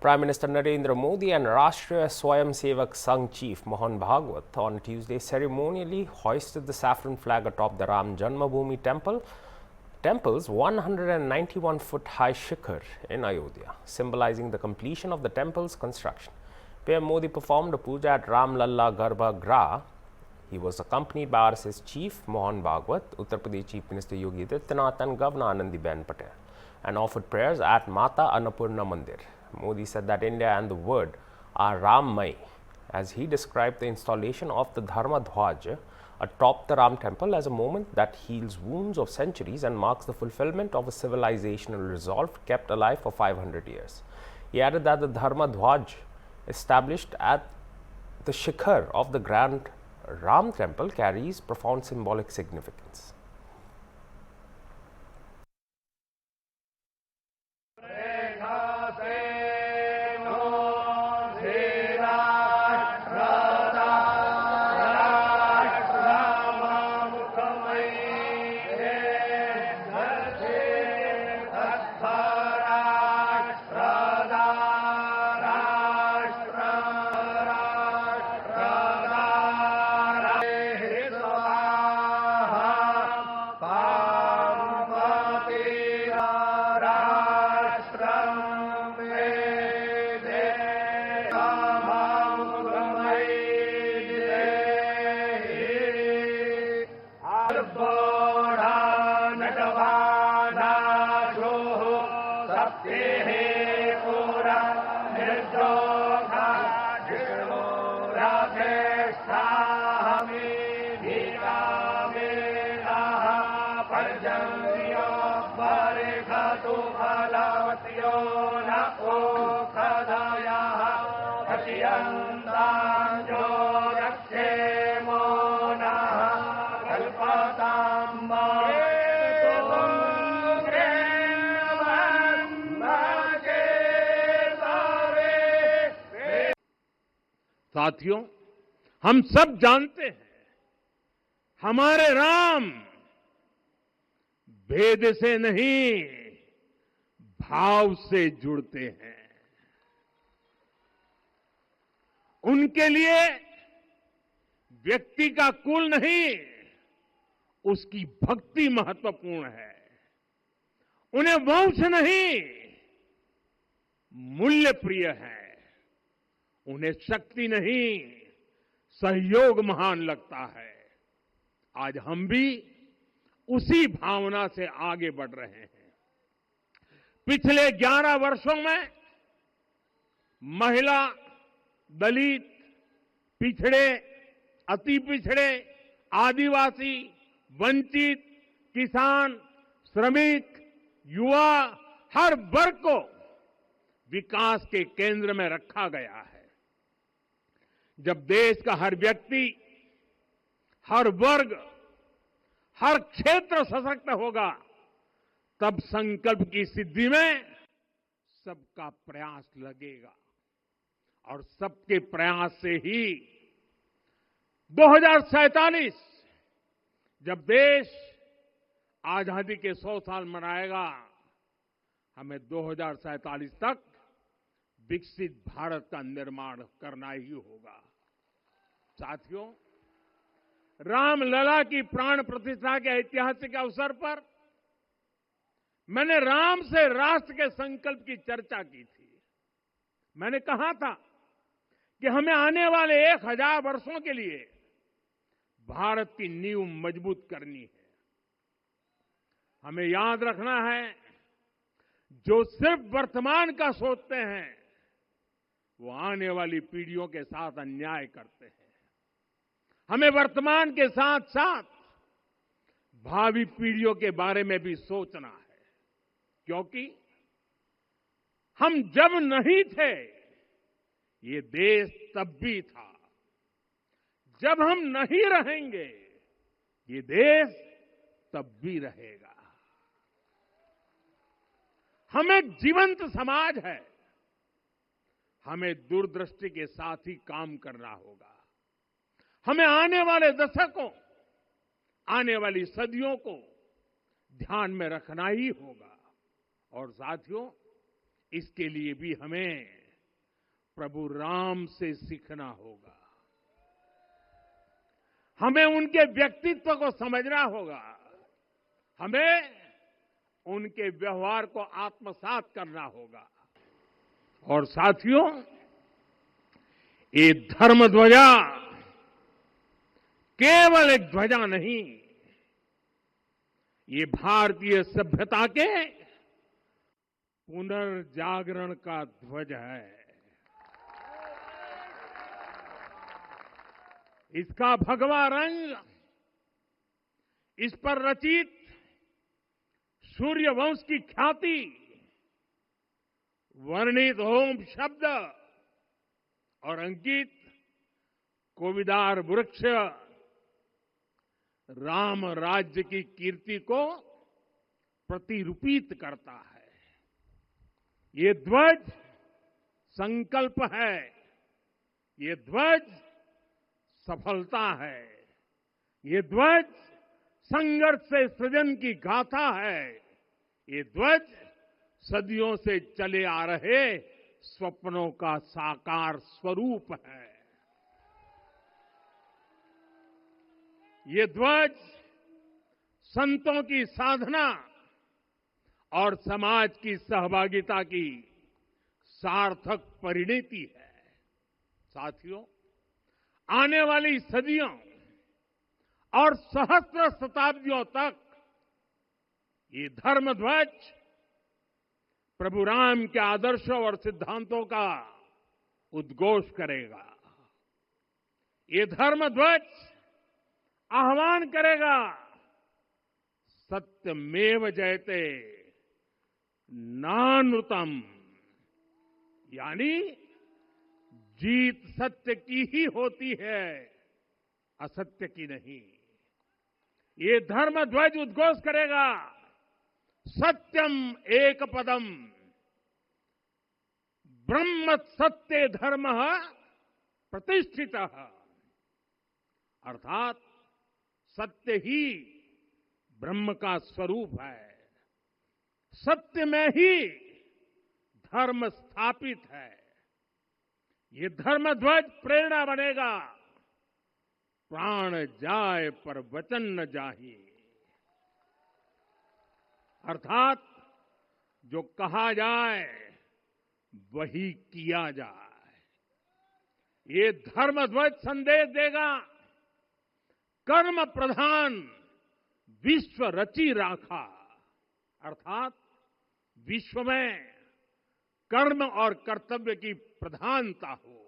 Prime Minister Narendra Modi and Rashtriya Swayamsevak Sangh chief Mohan Bhagwat on Tuesday ceremonially hoisted the saffron flag atop the Ram Janmabhoomi temple's 191-foot-high shikhar in Ayodhya, symbolizing the completion of the temple's construction. PM Modi performed a puja at Ram Lalla Garbha Grah. He was accompanied by RSS chief Mohan Bhagwat, Uttar Pradesh Chief Minister Yogi Adityanath and Governor Anandiben Patel, and offered prayers at Mata Annapurna Mandir. Modi said that India and the world are Rammay, as he described the installation of the Dharma Dhwaj atop the Ram temple as a moment that heals wounds of centuries and marks the fulfillment of a civilizational resolve kept alive for 500 years. He added that the Dharma Dhwaj established at the shikhar of the Grand Ram temple carries profound symbolic significance. साथियों, हम सब जानते हैं हमारे राम भेद से नहीं भाव से जुड़ते हैं। उनके लिए व्यक्ति का कुल नहीं, उसकी भक्ति महत्वपूर्ण है। उन्हें वंश नहीं, मूल्य प्रिय है। उन्हें शक्ति नहीं, सहयोग महान लगता है। आज हम भी उसी भावना से आगे बढ़ रहे हैं। पिछले 11 वर्षों में महिला, दलित, पिछड़े, अति पिछड़े, आदिवासी, वंचित, किसान, श्रमिक, युवा, हर वर्ग को विकास के केंद्र में रखा गया है। जब देश का हर व्यक्ति, हर वर्ग, हर क्षेत्र सशक्त होगा, तब संकल्प की सिद्धि में सबका प्रयास लगेगा और सबके प्रयास से ही 2047 जब देश आजादी के 100 साल मनाएगा, हमें 2047 तक विकसित भारत का निर्माण करना ही होगा। साथियों, रामलला की प्राण प्रतिष्ठा के ऐतिहासिक अवसर पर मैंने राम से राष्ट्र के संकल्प की चर्चा की थी। मैंने कहा था कि हमें आने वाले 1000 वर्षों के लिए भारत की नींव मजबूत करनी है। हमें याद रखना है, जो सिर्फ वर्तमान का सोचते हैं वो आने वाली पीढ़ियों के साथ अन्याय करते हैं। हमें वर्तमान के साथ साथ भावी पीढ़ियों के बारे में भी सोचना है, क्योंकि हम जब नहीं थे ये देश तब भी था, जब हम नहीं रहेंगे ये देश तब भी रहेगा। हम एक जीवंत समाज है, हमें दूरदृष्टि के साथ ही काम करना होगा। हमें आने वाले दशकों, आने वाली सदियों को ध्यान में रखना ही होगा। और साथियों, इसके लिए भी हमें प्रभु राम से सीखना होगा। हमें उनके व्यक्तित्व को समझना होगा। हमें उनके व्यवहार को आत्मसात करना होगा। और साथियों, ये धर्म ध्वजा केवल एक ध्वजा नहीं, ये भारतीय सभ्यता के पुनर्जागरण का ध्वज है। इसका भगवा रंग, इस पर रचित सूर्यवंश की ख्याति, वर्णित ओम शब्द और अंकित कोविदार वृक्ष राम राज्य की कीर्ति को प्रतिरूपित करता है। ये ध्वज संकल्प है, ये ध्वज सफलता है, ये ध्वज संघर्ष से सृजन की गाथा है, ये ध्वज सदियों से चले आ रहे स्वप्नों का साकार स्वरूप है। ये ध्वज संतों की साधना और समाज की सहभागिता की सार्थक परिणति है। साथियों, आने वाली सदियों और सहस्त्र शताब्दियों तक ये धर्म ध्वज प्रभु राम के आदर्शों और सिद्धांतों का उद्घोष करेगा। ये धर्म ध्वज आह्वान करेगा, सत्यमेव जयते नानृतम, यानी जीत सत्य की ही होती है, असत्य की नहीं। ये धर्म ध्वज उद्घोष करेगा, सत्यम एक पदम ब्रह्म सत्य धर्म प्रतिष्ठित, अर्थात सत्य ही ब्रह्म का स्वरूप है, सत्य में ही धर्म स्थापित है। ये धर्म ध्वज प्रेरणा बनेगा, प्राण जाए पर वचन न जाहि, अर्थात जो कहा जाए वही किया जाए। ये धर्म ध्वज संदेश देगा, कर्म प्रधान विश्व रची राखा, अर्थात विश्व में कर्म और कर्तव्य की प्रधानता हो।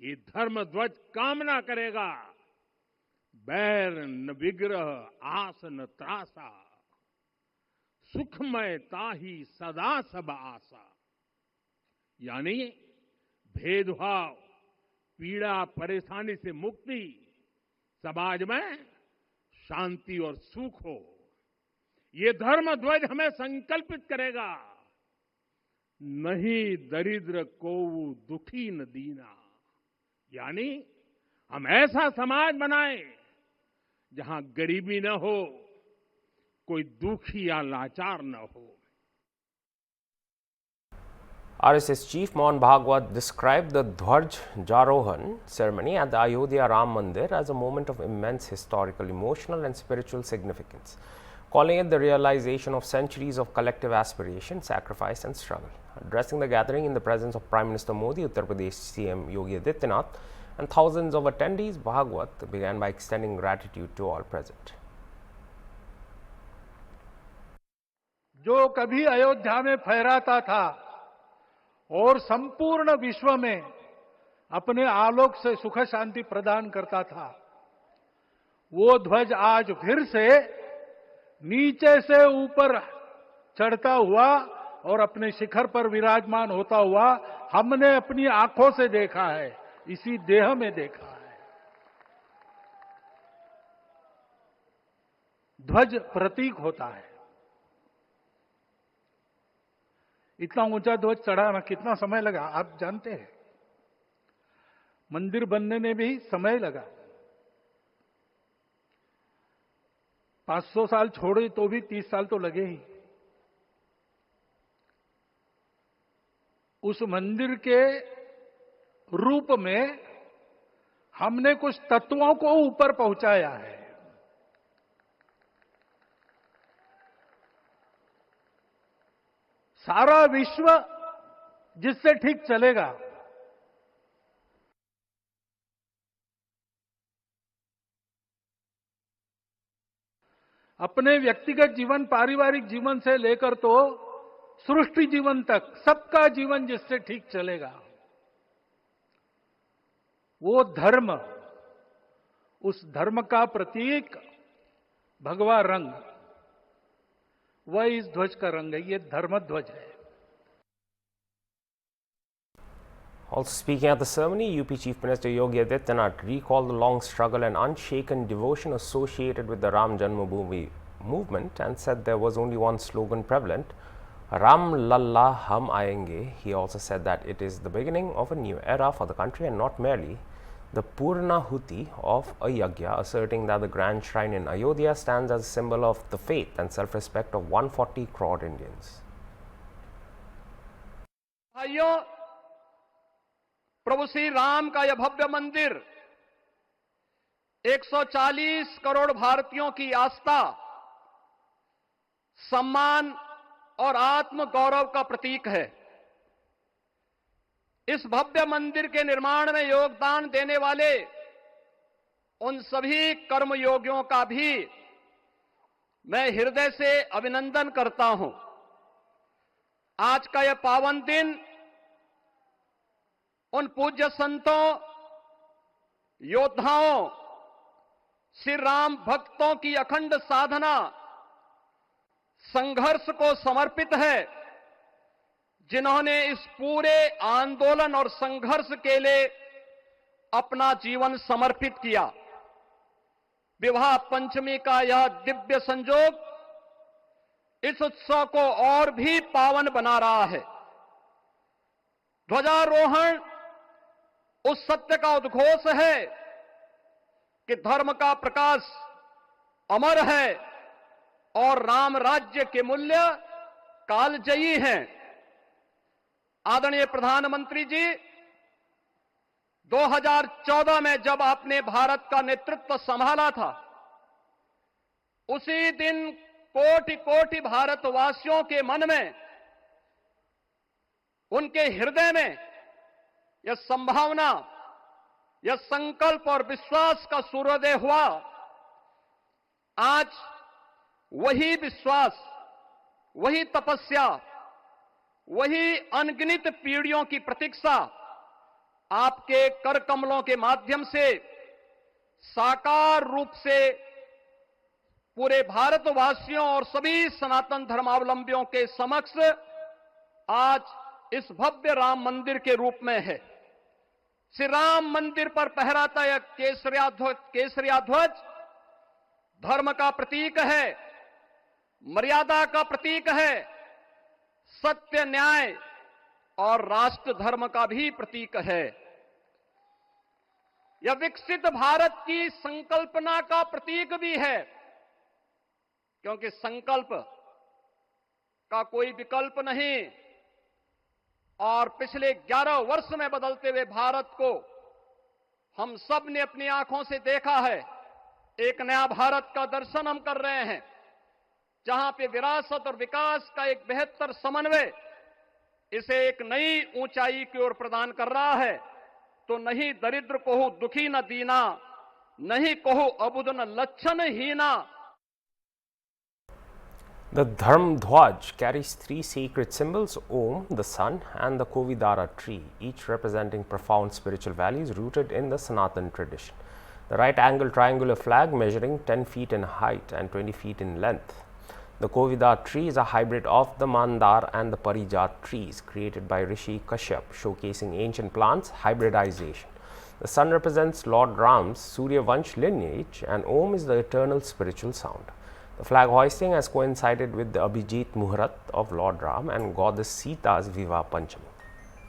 ये धर्म ध्वज कामना करेगा, बैर न विग्रह आस न त्रासा, सुखमय ताही सदा सब आशा, यानी भेदभाव, पीड़ा, परेशानी से मुक्ति, समाज में शांति और सुख हो। ये धर्म ध्वज हमें संकल्पित करेगा, नहीं दरिद्र को दुखी न दीना, यानी हम ऐसा समाज बनाएं जहां गरीबी न हो, कोई दुखी या लाचार न हो। RSS Chief Mohan Bhagwat described the Dhwaj Jarohan ceremony at the Ayodhya Ram Mandir as a moment of immense historical, emotional and spiritual significance, calling it the realization of centuries of collective aspiration, sacrifice and struggle. Addressing the gathering in the presence of Prime Minister Modi, Uttar Pradesh CM Yogi Adityanath and thousands of attendees, Bhagwat began by extending gratitude to all present. जो कभी अयोध्या में फहराता था और संपूर्ण विश्व में अपने आलोक से सुख शांति प्रदान करता था, वो ध्वज आज फिर से नीचे से ऊपर चढ़ता हुआ और अपने शिखर पर विराजमान होता हुआ हमने अपनी आंखों से देखा है, इसी देह में देखा है। ध्वज प्रतीक होता है। इतना ऊंचा ध्वज चढ़ाना कितना समय लगा आप जानते हैं? मंदिर बनने में भी समय लगा। 500 साल छोड़े तो भी 30 साल तो लगे ही। उस मंदिर के रूप में हमने कुछ तत्वों को ऊपर पहुंचाया है। सारा विश्व जिससे ठीक चलेगा, अपने व्यक्तिगत जीवन, पारिवारिक जीवन से लेकर तो सृष्टि जीवन तक सबका जीवन जिससे ठीक चलेगा, वो धर्म, उस धर्म का प्रतीक भगवा रंग, वह इस ध्वज का रंग है। ये धर्म ध्वज है। Also speaking at the ceremony, UP Chief Minister Yogi Adityanath recalled the long struggle and unshaken devotion associated with the Ram Janmabhoomi movement and said there was only one slogan prevalent, Ram Lalla Hum Aayenge. He also said that it is the beginning of a new era for the country and not merely the Purnahuti of a yagya, asserting that the grand shrine in Ayodhya stands as a symbol of the faith and self-respect of 140 crore Indians. भाइयों, प्रभु श्री राम का यह भव्य मंदिर 140 करोड़ भारतीयों की आस्था, सम्मान और आत्म गौरव का प्रतीक है। इस भव्य मंदिर के निर्माण में योगदान देने वाले उन सभी कर्मयोगियों का भी मैं हृदय से अभिनंदन करता हूं। आज का यह पावन दिन उन पूज्य संतों, योद्धाओं, श्री राम भक्तों की अखंड साधना, संघर्ष को समर्पित है, जिन्होंने इस पूरे आंदोलन और संघर्ष के लिए अपना जीवन समर्पित किया। विवाह पंचमी का यह दिव्य संयोग इस उत्सव को और भी पावन बना रहा है। ध्वजारोहण उस सत्य का उद्घोष है कि धर्म का प्रकाश अमर है और राम राज्य के मूल्य कालजयी हैं। आदरणीय प्रधानमंत्री जी, 2014 में जब आपने भारत का नेतृत्व संभाला था, उसी दिन कोटि कोटि भारतवासियों के मन में, उनके हृदय में यह संभावना, यह संकल्प और विश्वास का सूर्योदय हुआ। आज वही विश्वास, वही तपस्या, वही अनगिनत पीढ़ियों की प्रतीक्षा आपके कर कमलों के माध्यम से साकार रूप से पूरे भारतवासियों और सभी सनातन धर्मावलंबियों के समक्ष आज इस भव्य राम मंदिर के रूप में है। श्री राम मंदिर पर फहराता यह केसरिया ध्वज धर्म का प्रतीक है, मर्यादा का प्रतीक है, सत्य, न्याय और राष्ट्र धर्म का भी प्रतीक है। यह विकसित भारत की संकल्पना का प्रतीक भी है, क्योंकि संकल्प का कोई विकल्प नहीं। और पिछले 11 वर्ष में बदलते हुए भारत को हम सब ने अपनी आंखों से देखा है। एक नया भारत का दर्शन हम कर रहे हैं, जहां पे विरासत और विकास का एक बेहतर समन्वय इसे एक नई ऊंचाई की ओर प्रदान कर रहा है। तो नहीं दरिद्र को दुखी न दीना, नहीं को अबुद न लक्षण हीना। The Dharm Dhwaj carries 3 sacred symbols, Om, the sun, and the Kovidara tree, each representing profound spiritual values rooted in the Sanatan tradition. The right-angled triangular flag measuring 10 feet in height and 20 feet in length. The Kovidara tree is a hybrid of the Mandar and the Parijat trees created by Rishi Kashyap, showcasing ancient plants hybridization. The sun represents Lord Ram's Surya Vansh lineage, and Om is the eternal spiritual sound. The flag hoisting has coincided with the Abhijit Muhurat of Lord Ram and Goddess Sita's Vivaha Panchami.